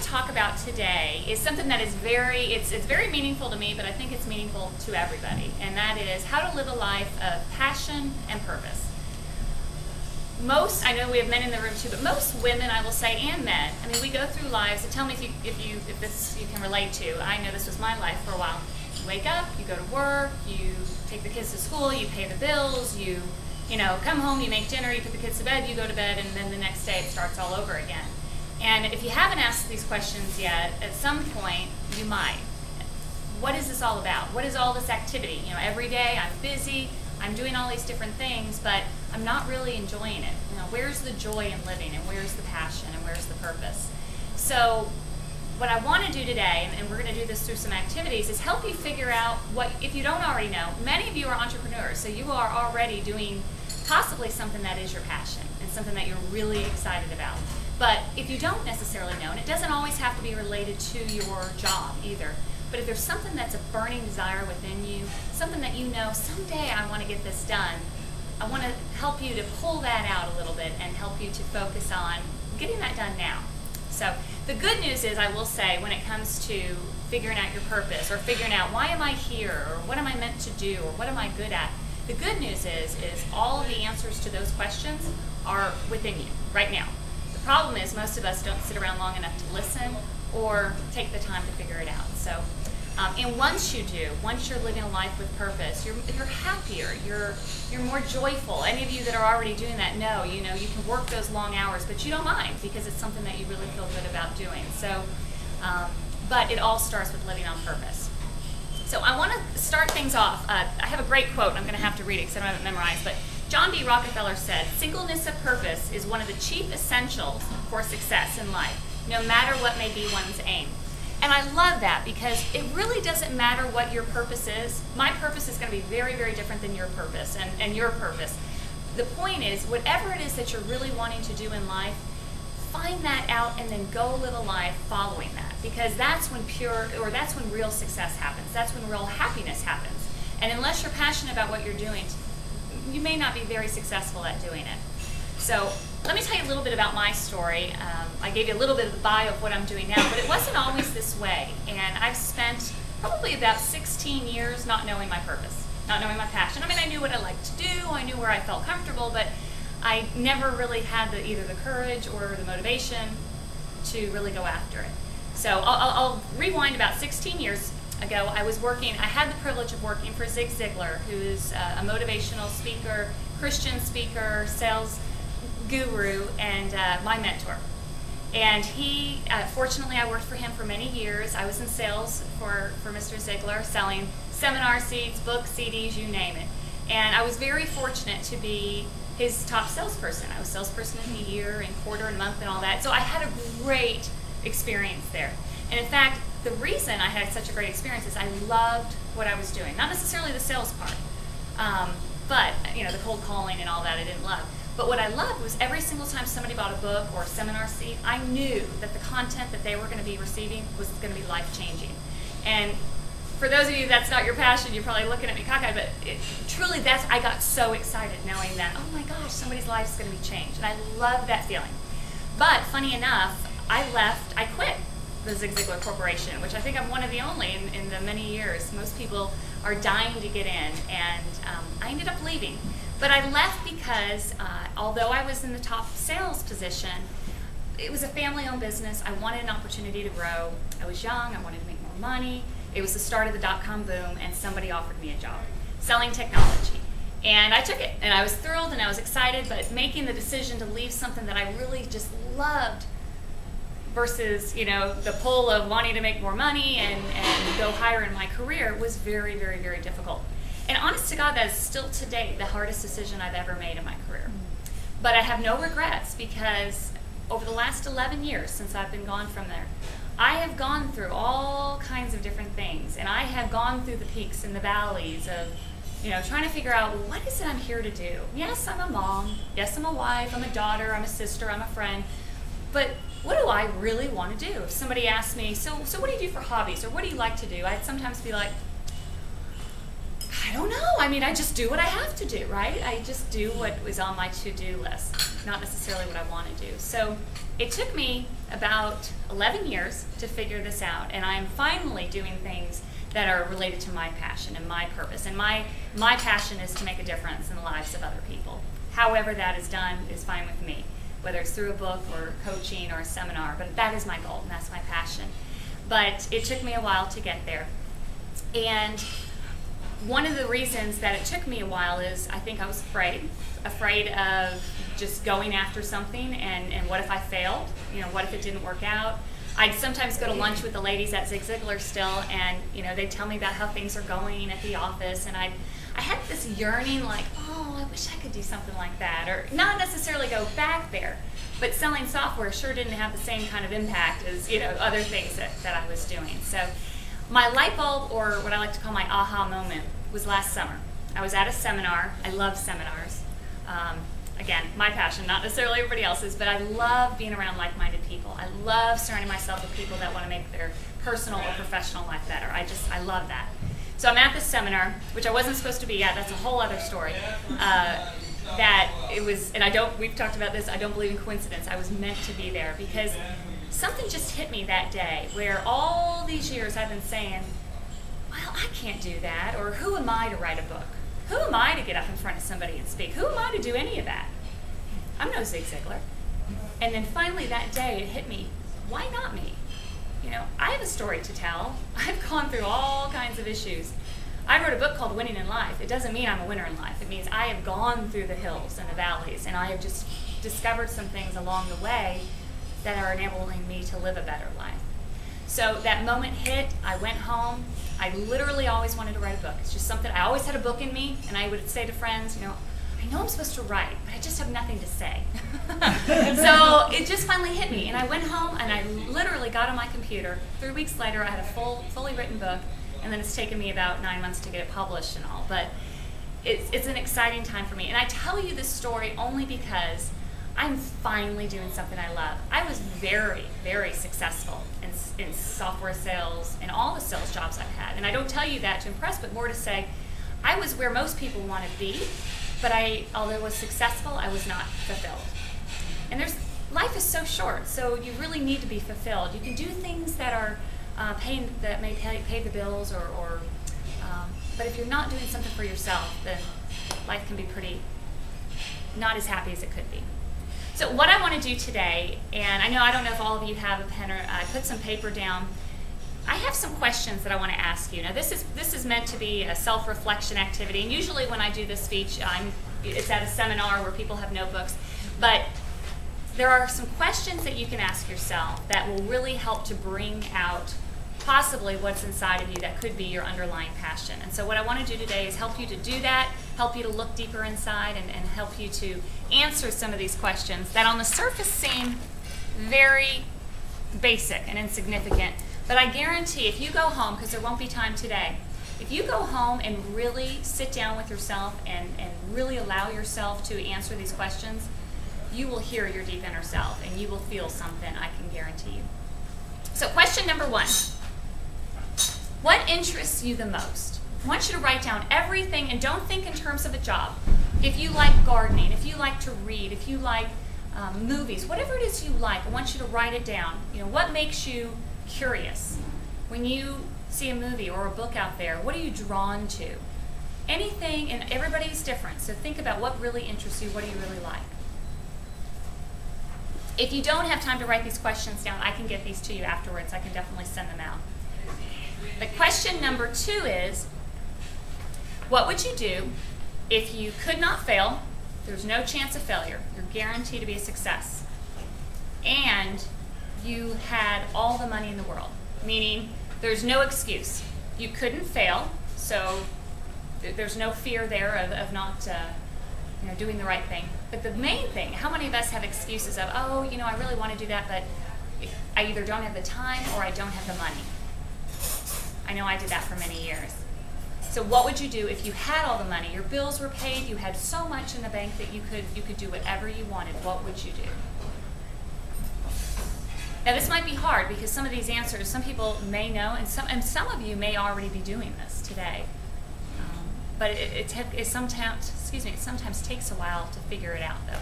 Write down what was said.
talk about today is something that is it's very meaningful to me, but I think it's meaningful to everybody, and that is how to live a life of passion and purpose. I know we have men in the room too, but most women, I will say, and men, I mean, we go through lives, and tell me if this you can relate to. I know this was my life for a while. You wake up, you go to work, you take the kids to school, you pay the bills, you come home, you make dinner, you put the kids to bed, you go to bed, and then the next day it starts all over again. And if you haven't asked these questions yet, at some point you might. What is this all about? What is all this activity? Every day I'm busy, I'm doing all these different things, but I'm not really enjoying it. Where's the joy in living, and where's the passion, and where's the purpose? So what I want to do today, and we're going to do this through some activities, is help you figure out what, if you don't already know, many of you are entrepreneurs, so you are already doing possibly something that is your passion and something that you're really excited about. But if you don't necessarily know, and it doesn't always have to be related to your job either, but if there's something that's a burning desire within you, something that someday I want to get this done, I want to help you to pull that out a little bit and help you to focus on getting that done now. So the good news is, I will say, when it comes to figuring out your purpose or figuring out why am I here or what am I meant to do or what am I good at, the good news is all of the answers to those questions are within you right now. The problem is most of us don't sit around long enough to listen or take the time to figure it out. So, and once you do, once you're living a life with purpose, you're happier, you're more joyful. Any of you that are already doing that know, you can work those long hours, but you don't mind because it's something that you really feel good about doing. So, but it all starts with living on purpose. So I want to start things off. I have a great quote, and I'm going to have to read it because I don't have it memorized, but John D. Rockefeller said, "Singleness of purpose is one of the chief essentials for success in life, no matter what may be one's aim." And I love that because it really doesn't matter what your purpose is. My purpose is going to be very, very different than your purpose and your purpose. The point is, whatever it is that you're really wanting to do in life, find that out and then go live a life following that, because that's when that's when real success happens. That's when real happiness happens. And unless you're passionate about what you're doing, you may not be very successful at doing it. So let me tell you a little bit about my story. I gave you a little bit of the bio of what I'm doing now, but it wasn't always this way. And I've spent probably about 16 years not knowing my purpose, not knowing my passion. I mean, I knew what I liked to do, I knew where I felt comfortable, but I never really had either the courage or the motivation to really go after it. So I'll rewind about 16 years ago. I had the privilege of working for Zig Ziglar, who's a motivational speaker, Christian speaker, sales guru, and my mentor. And he, fortunately, I worked for him for many years. I was in sales for Mr. Ziglar, selling seminar seats, books, CDs, you name it. And I was very fortunate to be his top salesperson. I was salesperson of the year and quarter and month and all that. So I had a great experience there. And in fact, the reason I had such a great experience is I loved what I was doing. Not necessarily the sales part, but the cold calling and all that I didn't love. But what I loved was every single time somebody bought a book or a seminar seat, I knew that the content that they were going to be receiving was going to be life-changing. And for those of you that's not your passion, you're probably looking at me cockeyed, but truly I got so excited knowing that, oh my gosh, somebody's life is going to be changed. And I love that feeling. But funny enough, I quit the Zig Ziglar Corporation, which I think I'm one of the only in the many years. Most people are dying to get in, and I ended up leaving. But I left because although I was in the top sales position, it was a family-owned business. I wanted an opportunity to grow. I was young, I wanted to make more money. It was the start of the dot-com boom, and somebody offered me a job selling technology. And I took it, and I was thrilled and I was excited, but making the decision to leave something that I really just loved versus, the pull of wanting to make more money and go higher in my career was very, very, very difficult. And honest to God, that is still to date the hardest decision I've ever made in my career. But I have no regrets, because over the last 11 years since I've been gone from there, I have gone through all kinds of different things, and I have gone through the peaks and the valleys of, trying to figure out, what is it I'm here to do? Yes, I'm a mom. Yes, I'm a wife. I'm a daughter. I'm a sister. I'm a friend. But what do I really want to do? If somebody asks me, so what do you do for hobbies, or what do you like to do? I'd sometimes be like, I don't know. I mean, I just do what I have to do, right? I just do what was on my to-do list, not necessarily what I want to do. So it took me about 11 years to figure this out, and I'm finally doing things that are related to my passion and my purpose. And my passion is to make a difference in the lives of other people. However that is done is fine with me, whether it's through a book or coaching or a seminar, but that is my goal and that's my passion. But it took me a while to get there. And one of the reasons that it took me a while is I think I was afraid of just going after something and what if I failed? You know, what if it didn't work out? I'd sometimes go to lunch with the ladies at Zig Ziglar still, and you know, they'd tell me about how things are going at the office, and I had this yearning like, oh, I wish I could do something like that, or not necessarily go back there, but selling software sure didn't have the same kind of impact as, you know, other things that I was doing. So my light bulb, or what I like to call my aha moment, was last summer. I was at a seminar. I love seminars. Again, my passion, not necessarily everybody else's, but I love being around like-minded people. I love surrounding myself with people that want to make their personal or professional life better. I love that. So I'm at this seminar, which I wasn't supposed to be at. That's a whole other story. That it was, and we've talked about this, I don't believe in coincidence. I was meant to be there because something just hit me that day where all these years I've been saying, well, I can't do that, or who am I to write a book? Who am I to get up in front of somebody and speak? Who am I to do any of that? I'm no Zig Ziglar. And then finally that day it hit me, why not me? You know, I have a story to tell. I've gone through all kinds of issues. I wrote a book called Winning in Life. It doesn't mean I'm a winner in life. It means I have gone through the hills and the valleys, and I have just discovered some things along the way that are enabling me to live a better life. So that moment hit, I went home. I literally always wanted to write a book. It's just something, I always had a book in me, and I would say to friends, you know I'm supposed to write, but I just have nothing to say. So it just finally hit me, and I went home and I literally got on my computer. 3 weeks later, I had a fully written book, and then it's taken me about 9 months to get it published and all. But it's an exciting time for me, and I tell you this story only because I'm finally doing something I love. I was very, very successful in software sales and all the sales jobs I've had. And I don't tell you that to impress, but more to say, I was where most people want to be, but although I was successful, I was not fulfilled. And life is so short, so you really need to be fulfilled. You can do things that are that may pay the bills, but if you're not doing something for yourself, then life can be pretty not as happy as it could be. So what I want to do today, and I don't know if all of you have a pen, or I put some paper down. I have some questions that I want to ask you. Now this is meant to be a self-reflection activity, and usually when I do this speech, it's at a seminar where people have notebooks, but there are some questions that you can ask yourself that will really help to bring out possibly what's inside of you that could be your underlying passion. And so what I want to do today is help you to do that, help you to look deeper inside, and help you to answer some of these questions that on the surface seem very basic and insignificant. But I guarantee if you go home, because there won't be time today, if you go home and really sit down with yourself and really allow yourself to answer these questions, you will hear your deep inner self and you will feel something, I can guarantee you. So question number 1. What interests you the most? I want you to write down everything, and don't think in terms of a job. If you like gardening, if you like to read, if you like movies, whatever it is you like, I want you to write it down. You know, what makes you curious? When you see a movie or a book out there, what are you drawn to? Anything, and everybody's different, so think about what really interests you, what do you really like? If you don't have time to write these questions down, I can get these to you afterwards. I can definitely send them out. The question number 2 is, what would you do if you could not fail? There's no chance of failure. You're guaranteed to be a success. And you had all the money in the world, meaning there's no excuse. You couldn't fail, so there's no fear there of not doing the right thing. But the main thing, how many of us have excuses of, oh, I really want to do that, but I either don't have the time or I don't have the money. I know I did that for many years. So what would you do if you had all the money, your bills were paid, you had so much in the bank that you could do whatever you wanted? What would you do? Now this might be hard because some of these answers, some people may know, and some of you may already be doing this today. But it sometimes, excuse me, it sometimes takes a while to figure it out, though.